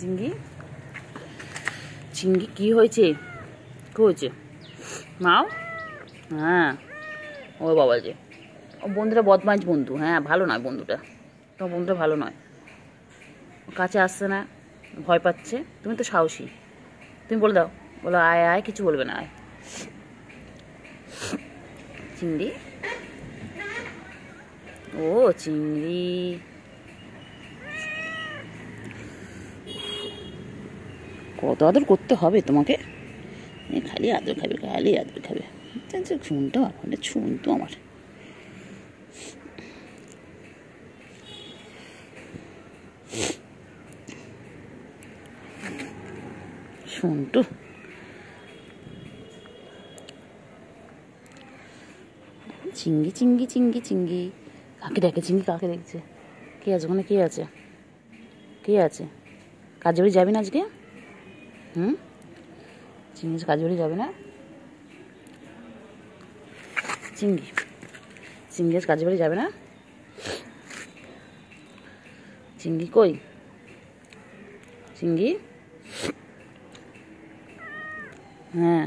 চিংড়ি চিংড়ি কি হয়েছে? কি হয়েছে মাও? হ্যাঁ ও বাবা যে ও বন্ধুটা বদমাইশ বন্ধু। হ্যাঁ ভালো নয় বন্ধুটা, তোমার বন্ধুটা ভালো নয়, কাছে আসছে না, ভয় পাচ্ছে। তুমি তো সাহসী, তুমি বলে দাও, বলো আয় আয়, কিছু বলবে না, আয়। চিংড়ি, ও চিংড়ি, কত আদর করতে হবে তোমাকে, খালি আদর খাবে, খালি আদর খাবে। শুনতো আমার, শুনতো আমার। শুনতো চিংড়ি চিংড়ি চিংড়ি চিংড়ি, কাকে দেখে চিংড়ি? কাকে দেখছে? কে আছে ওখানে? কে আছে? কে আছে? কাজে বাড়ি যাবি না আজকে? চিংড়ি কাজে বাড়ি যাবে না? চিংড়ি চিংড়ি কাজে বাড়ি যাবে না? চিংড়ি কই? চিংড়ি, হ্যাঁ